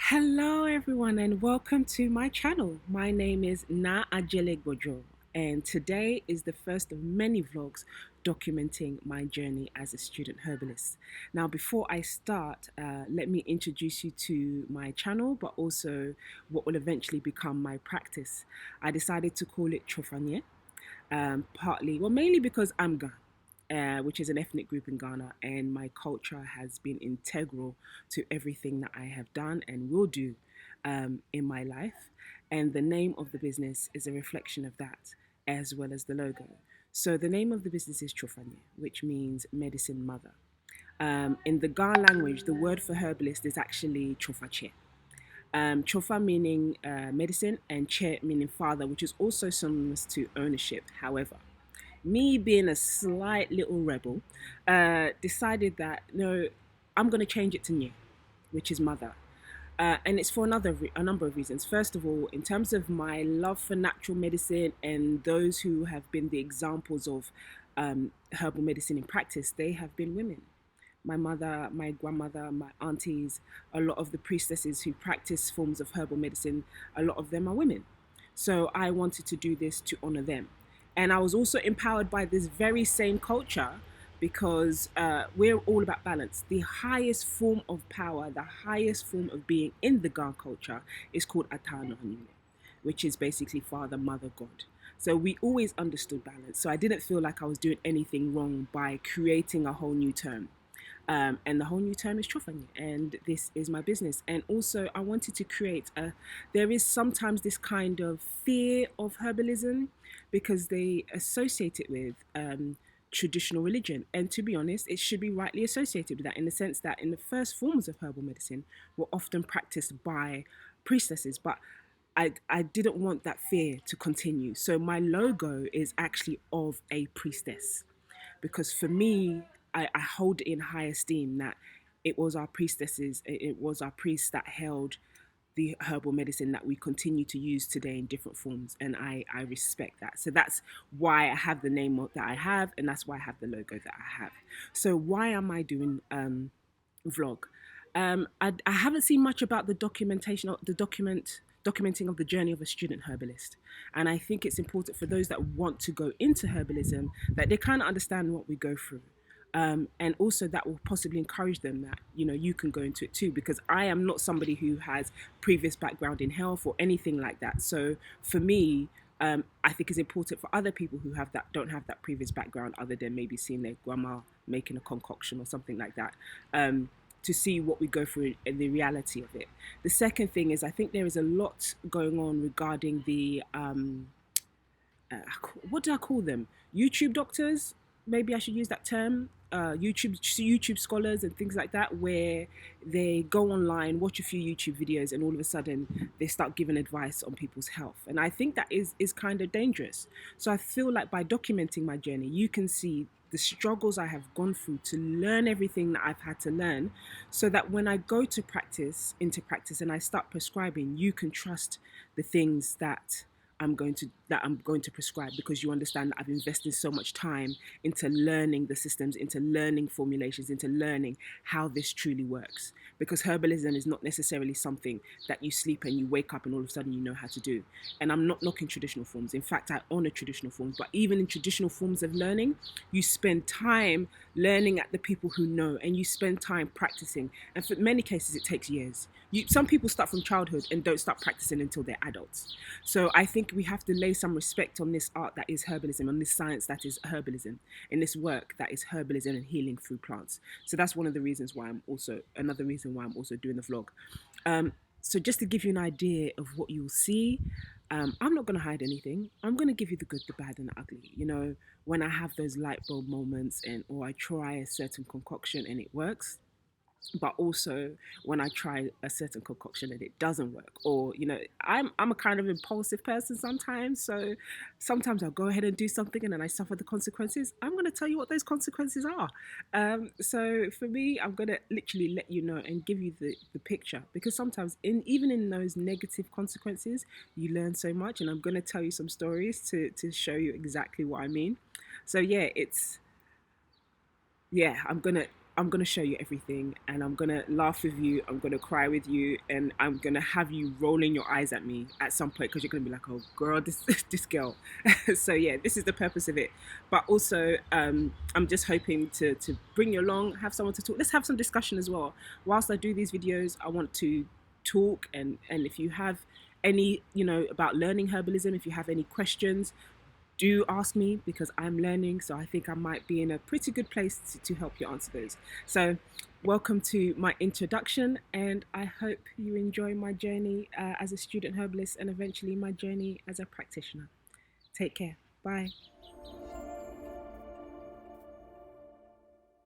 Hello, everyone, and welcome to my channel. My name is Na Ajele Gojo, and today is the first of many vlogs documenting my journey as a student herbalist. Now, before I start, let me introduce you to my channel, but also what will eventually become my practice. I decided to call it Tsofanye, mainly because I'm Ga, which is an ethnic group in Ghana, and my culture has been integral to everything that I have done and will do in my life. And the name of the business is a reflection of that, as well as the logo. So the name of the business is Tsofanye, which means medicine mother. In the Ga language, the word for herbalist is actually Tsofache. Chofa meaning medicine and Che meaning father, which is also synonymous to ownership. However, me being a slight little rebel, decided that no, I'm going to change it to Nye, which is mother. And it's for a number of reasons. First of all, in terms of my love for natural medicine and those who have been the examples of herbal medicine in practice, they have been women. My mother, my grandmother, my aunties, a lot of the priestesses who practice forms of herbal medicine, a lot of them are women. So I wanted to do this to honor them. And I was also empowered by this very same culture because we're all about balance. The highest form of power, the highest form of being in the Ga culture is called Atano Hanune, which is basically Father, Mother, God. So we always understood balance. So I didn't feel like I was doing anything wrong by creating a whole new term. And the whole new term is Tsofanye, and this is my business. And also, I wanted to create a. There is sometimes this kind of fear of herbalism because they associate it with traditional religion, and to be honest, it should be rightly associated with that in the sense that in the first forms of herbal medicine were often practiced by priestesses, but I didn't want that fear to continue. So my logo is actually of a priestess because for me, I hold it in high esteem that it was our priestesses, it was our priests that held the herbal medicine that we continue to use today in different forms. And I respect that. So that's why I have the name that I have, and that's why I have the logo that I have. So why am I doing vlog? I haven't seen much about the documenting of the journey of a student herbalist. And I think it's important for those that want to go into herbalism that they kind of understand what we go through. And also that will possibly encourage them that you can go into it too, because I am not somebody who has previous background in health or anything like that. So for me, I think it's important for other people who don't have that previous background, other than maybe seeing their grandma making a concoction or something like that, to see what we go through and the reality of it. The second thing is I think there is a lot going on regarding the what do I call them? YouTube doctors. Maybe I should use that term. YouTube scholars and things like that, where they go online, watch a few YouTube videos, and all of a sudden they start giving advice on people's health. And I think that is kind of dangerous. So I feel like by documenting my journey, you can see the struggles I have gone through to learn everything that I've had to learn, so that when I go into practice, and I start prescribing, you can trust the things that I'm going to prescribe, because you understand that I've invested so much time into learning the systems, into learning formulations, into learning how this truly works. Because herbalism is not necessarily something that you sleep and you wake up and all of a sudden you know how to do. And I'm not knocking traditional forms. In fact, I honor traditional forms. But even in traditional forms of learning, you spend time learning at the people who know, and you spend time practicing. And for many cases, it takes years. Some people start from childhood and don't start practicing until they're adults. So I think we have to lay some respect on this art that is herbalism, on this science that is herbalism, in this work that is herbalism and healing through plants. So that's another reason why I'm also doing the vlog. So just to give you an idea of what you'll see, I'm not going to hide anything. I'm going to give you the good, the bad, and the ugly. When I have those light bulb moments, or I try a certain concoction and it works, but also when I try a certain concoction and it doesn't work, or I'm a kind of impulsive person sometimes, so sometimes I'll go ahead and do something and then I suffer the consequences. I'm going to tell you what those consequences are. So for me, I'm going to literally let you know and give you the picture, because sometimes even in those negative consequences, you learn so much, and I'm going to tell you some stories to show you exactly what I mean. So yeah, I'm gonna I'm going to show you everything, and I'm going to laugh with you. I'm going to cry with you, and I'm going to have you rolling your eyes at me at some point because you're going to be like, oh, girl, this, this girl. So, yeah, this is the purpose of it. But also, I'm just hoping to bring you along, have someone to talk. Let's have some discussion as well. Whilst I do these videos, I want to talk. And if you have any, about learning herbalism, if you have any questions, do ask me because I'm learning. So I think I might be in a pretty good place to help you answer those. So welcome to my introduction, and I hope you enjoy my journey as a student herbalist and eventually my journey as a practitioner. Take care. Bye.